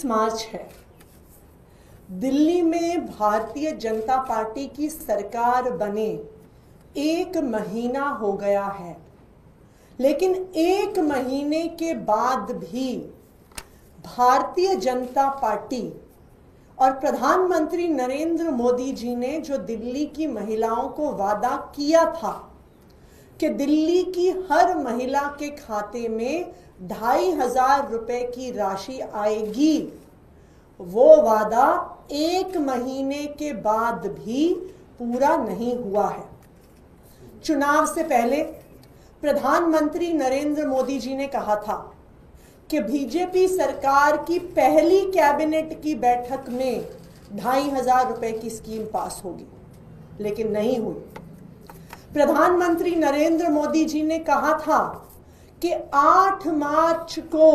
21 मार्च है। दिल्ली में भारतीय जनता पार्टी की सरकार बने 1 महीना हो गया है, लेकिन 1 महीने के बाद भी भारतीय जनता पार्टी और प्रधानमंत्री नरेंद्र मोदी जी ने जो दिल्ली की महिलाओं को वादा किया था कि दिल्ली की हर महिला के खाते में 2500 रुपए की राशि आएगी, वो वादा 1 महीने के बाद भी पूरा नहीं हुआ है। चुनाव से पहले प्रधानमंत्री नरेंद्र मोदी जी ने कहा था कि बीजेपी सरकार की पहली कैबिनेट की बैठक में 2500 रुपए की स्कीम पास होगी, लेकिन नहीं हुई। प्रधानमंत्री नरेंद्र मोदी जी ने कहा था कि 8 मार्च को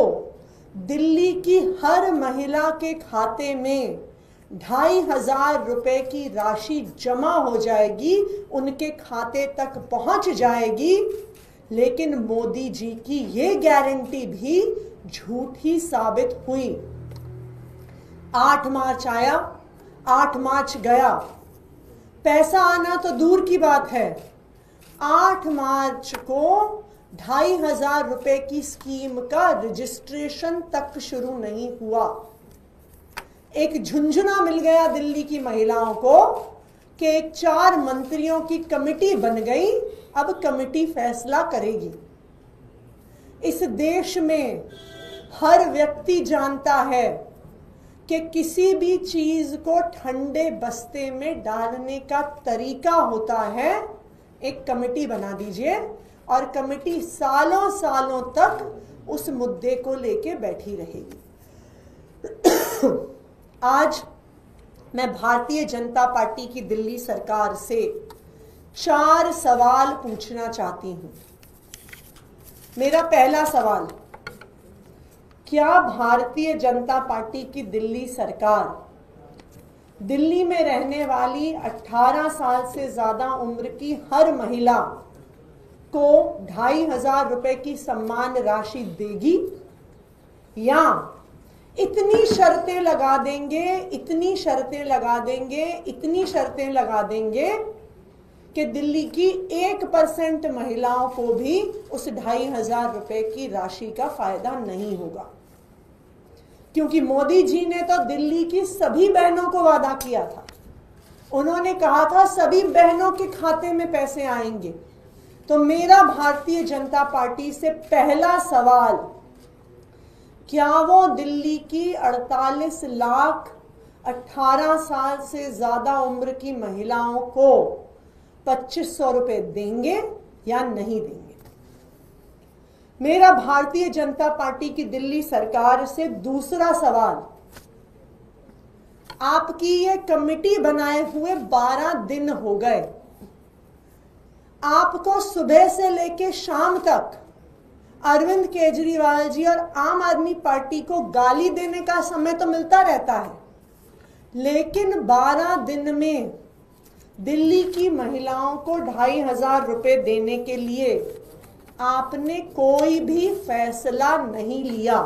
दिल्ली की हर महिला के खाते में 2500 रुपए की राशि जमा हो जाएगी, उनके खाते तक पहुंच जाएगी। लेकिन मोदी जी की ये गारंटी भी झूठी साबित हुई। 8 मार्च आया, 8 मार्च गया, पैसा आना तो दूर की बात है। 8 मार्च को 2500 रुपए की स्कीम का रजिस्ट्रेशन तक शुरू नहीं हुआ। एक झुंझुना मिल गया दिल्ली की महिलाओं को कि एक 4 मंत्रियों की कमेटी बन गई, अब कमेटी फैसला करेगी। इस देश में हर व्यक्ति जानता है कि किसी भी चीज को ठंडे बस्ते में डालने का तरीका होता है। एक कमेटी बना दीजिए और कमेटी सालों सालों तक उस मुद्दे को लेके बैठी रहेगी। आज मैं भारतीय जनता पार्टी की दिल्ली सरकार से 4 सवाल पूछना चाहती हूं। मेरा पहला सवाल, क्या भारतीय जनता पार्टी की दिल्ली सरकार दिल्ली में रहने वाली 18 साल से ज्यादा उम्र की हर महिला को 2500 रुपए की सम्मान राशि देगी, या इतनी शर्तें लगा देंगे, इतनी शर्तें लगा देंगे, इतनी शर्तें लगा देंगे कि दिल्ली की 1% महिलाओं को भी उस 2500 रुपए की राशि का फायदा नहीं होगा। क्योंकि मोदी जी ने तो दिल्ली की सभी बहनों को वादा किया था। उन्होंने कहा था सभी बहनों के खाते में पैसे आएंगे। तो मेरा भारतीय जनता पार्टी से पहला सवाल, क्या वो दिल्ली की 48 लाख 18 साल से ज्यादा उम्र की महिलाओं को 2500 रुपए देंगे या नहीं देंगे? मेरा भारतीय जनता पार्टी की दिल्ली सरकार से दूसरा सवाल, आपकी ये कमेटी बनाए हुए 12 दिन हो गए, आपको सुबह से लेके शाम तक अरविंद केजरीवाल जी और आम आदमी पार्टी को गाली देने का समय तो मिलता रहता है, लेकिन 12 दिन में दिल्ली की महिलाओं को 2500 रुपए देने के लिए आपने कोई भी फैसला नहीं लिया।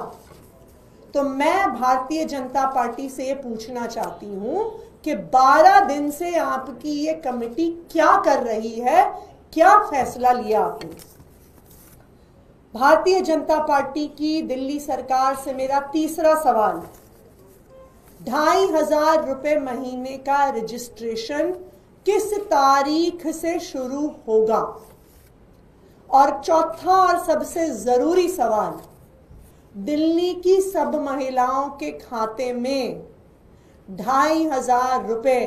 तो मैं भारतीय जनता पार्टी से ये पूछना चाहती हूं कि 12 दिन से आपकी ये कमेटी क्या कर रही है, क्या फैसला लिया आपने? भारतीय जनता पार्टी की दिल्ली सरकार से मेरा तीसरा सवाल, 2500 रुपए महीने का रजिस्ट्रेशन किस तारीख से शुरू होगा? और चौथा और सबसे जरूरी सवाल, दिल्ली की सब महिलाओं के खाते में 2500 रुपए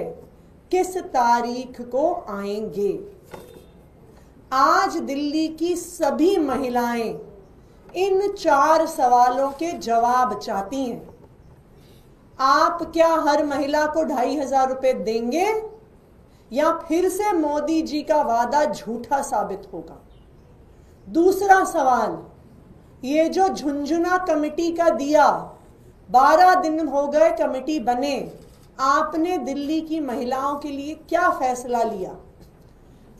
किस तारीख को आएंगे? आज दिल्ली की सभी महिलाएं इन 4 सवालों के जवाब चाहती हैं। आप क्या हर महिला को 2500 रुपए देंगे या फिर से मोदी जी का वादा झूठा साबित होगा? दूसरा सवाल, ये जो झुंझुना कमेटी का दिया, 12 दिन हो गए कमेटी बने, आपने दिल्ली की महिलाओं के लिए क्या फैसला लिया?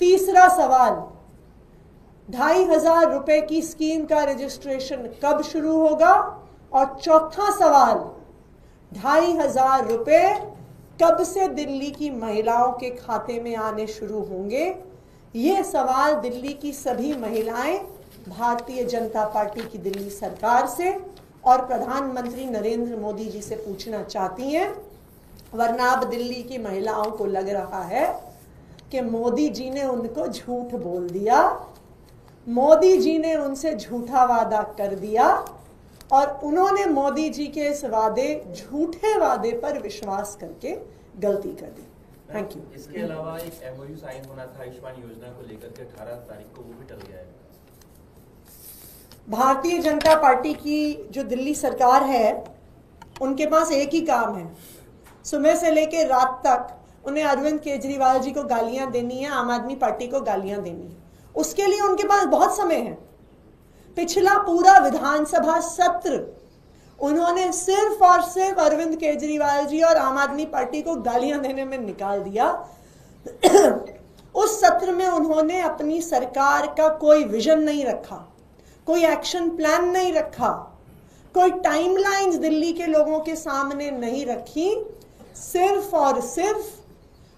तीसरा सवाल, 2500 रुपए की स्कीम का रजिस्ट्रेशन कब शुरू होगा? और चौथा सवाल, 2,500 रुपए कब से दिल्ली की महिलाओं के खाते में आने शुरू होंगे? ये सवाल दिल्ली की सभी महिलाएं भारतीय जनता पार्टी की दिल्ली सरकार से और प्रधानमंत्री नरेंद्र मोदी जी से पूछना चाहती हैं, वरना अब दिल्ली की महिलाओं को लग रहा है कि मोदी जी ने उनको झूठ बोल दिया, मोदी जी ने उनसे झूठा वादा कर दिया और उन्होंने मोदी जी के इस झूठे वादे पर विश्वास करके गलती कर दी। Thank you. इसके अलावा एक MOU साइन होना था आयुष्मान योजना को लेकर के 18 तारीख को, वो भी टल गया है। भारतीय जनता पार्टी की जो दिल्ली सरकार है, उनके पास एक ही काम है, सुबह से लेकर रात तक उन्हें अरविंद केजरीवाल जी को गालियां देनी है, आम आदमी पार्टी को गालियां देनी है। उसके लिए उनके पास बहुत समय है। पिछला पूरा विधानसभा सत्र उन्होंने सिर्फ और सिर्फ अरविंद केजरीवाल जी और आम आदमी पार्टी को गालियां देने में निकाल दिया। उस सत्र में उन्होंने अपनी सरकार का कोई विजन नहीं रखा, कोई एक्शन प्लान नहीं रखा, कोई टाइमलाइंस दिल्ली के लोगों के सामने नहीं रखी। सिर्फ और सिर्फ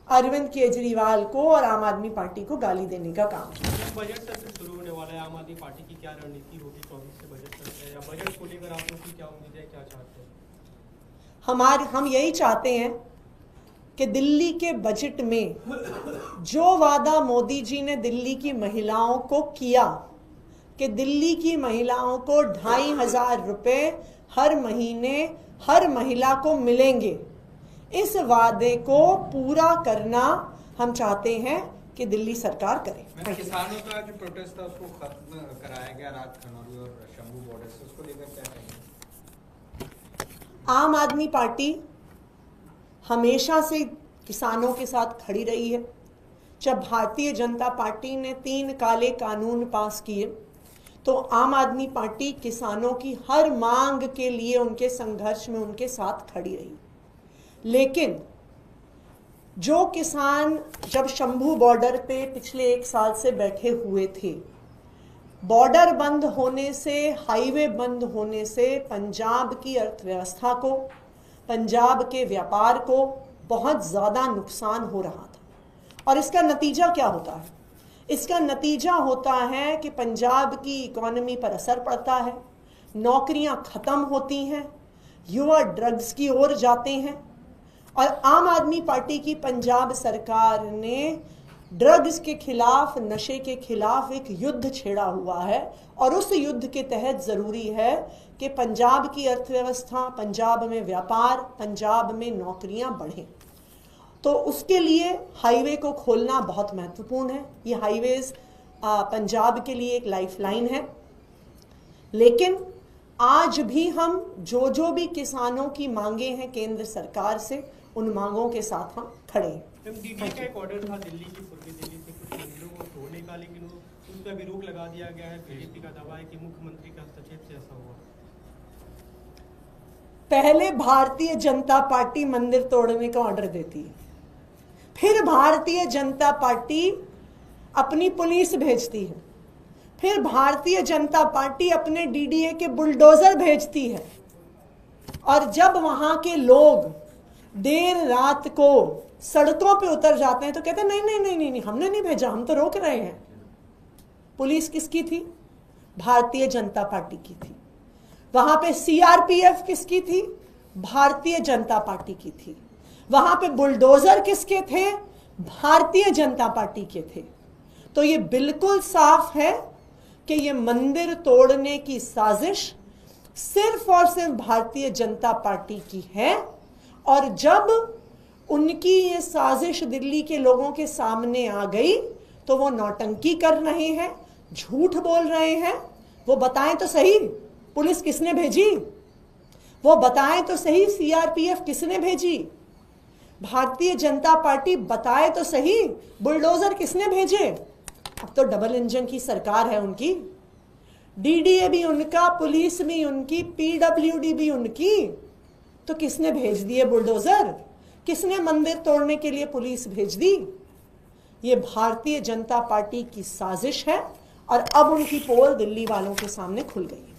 अरविंद केजरीवाल को और आम आदमी पार्टी को गाली देने का काम किया। बजट सत्र शुरू होने वाला है, आम आदमी पार्टी की क्या रणनीति होगी 24 से बजट सत्र है, या बजट को लेकर आप लोग की क्या उम्मीद है, क्या चाहते हैं? हम यही चाहते हैं कि दिल्ली के बजट में जो वादा मोदी जी ने दिल्ली की महिलाओं को किया कि दिल्ली की महिलाओं को 2,500 रुपए हर महीने हर महिला को मिलेंगे, इस वादे को पूरा करना हम चाहते हैं कि दिल्ली सरकार करे। किसानों का जो प्रोटेस्ट था उसको खत्म कराया गया रात खनौरी और शंभू बॉर्डर से, उसको लेकर क्या कहेंगे? आम आदमी पार्टी हमेशा से किसानों के साथ खड़ी रही है। जब भारतीय जनता पार्टी ने 3 काले कानून पास किए तो आम आदमी पार्टी किसानों की हर मांग के लिए उनके संघर्ष में उनके साथ खड़ी रही। लेकिन जो किसान जब शंभू बॉर्डर पे पिछले 1 साल से बैठे हुए थे, बॉर्डर बंद होने से, हाईवे बंद होने से पंजाब की अर्थव्यवस्था को, पंजाब के व्यापार को बहुत ज़्यादा नुकसान हो रहा था। और इसका नतीजा क्या होता है? इसका नतीजा होता है कि पंजाब की इकोनॉमी पर असर पड़ता है, नौकरियां खत्म होती हैं, युवा ड्रग्स की ओर जाते हैं। और आम आदमी पार्टी की पंजाब सरकार ने ड्रग्स के खिलाफ, नशे के खिलाफ एक युद्ध छेड़ा हुआ है और उस युद्ध के तहत ज़रूरी है कि पंजाब की अर्थव्यवस्था, पंजाब में व्यापार, पंजाब में नौकरियां बढ़ें। तो उसके लिए हाईवे को खोलना बहुत महत्वपूर्ण है। ये हाईवेज पंजाब के लिए एक लाइफलाइन है। लेकिन आज भी हम जो भी किसानों की मांगे हैं केंद्र सरकार से, उन मांगों के साथ हम खड़े हैं। MDDA का एक ऑर्डर था दिल्ली की, पूर्वी दिल्ली से कुछ मंदिरों को तोड़ने का, लेकिन उस पर भी रोक लगा दिया गया है। बीजेपी का दावा है कि मुख्यमंत्री के हस्तक्षेप से ऐसा हुआ। पहले भारतीय जनता पार्टी मंदिर तोड़ने का ऑर्डर देती है, फिर भारतीय जनता पार्टी अपनी पुलिस भेजती है, फिर भारतीय जनता पार्टी अपने DDA के बुलडोजर भेजती है। और जब वहां के लोग देर रात को सड़कों पे उतर जाते हैं तो कहते हैं नहीं नहीं नहीं नहीं, हमने नहीं भेजा, हम तो रोक रहे हैं। पुलिस किसकी थी? भारतीय जनता पार्टी की थी। वहां पे CRPF किसकी थी? भारतीय जनता पार्टी की थी। वहां पे बुलडोजर किसके थे? भारतीय जनता पार्टी के थे। तो ये बिल्कुल साफ है कि ये मंदिर तोड़ने की साजिश सिर्फ और सिर्फ भारतीय जनता पार्टी की है। और जब उनकी ये साजिश दिल्ली के लोगों के सामने आ गई तो वो नौटंकी कर रहे हैं, झूठ बोल रहे हैं। वो बताएं तो सही, पुलिस किसने भेजी? वो बताएं तो सही, CRPF किसने भेजी? भारतीय जनता पार्टी बताए तो सही, बुलडोजर किसने भेजे? अब तो डबल इंजन की सरकार है उनकी। DDA भी उनका, पुलिस भी उनकी, PWD भी उनकी। तो किसने भेज दिए बुलडोजर? किसने मंदिर तोड़ने के लिए पुलिस भेज दी? ये भारतीय जनता पार्टी की साजिश है और अब उनकी पोल दिल्ली वालों के सामने खुल गई है।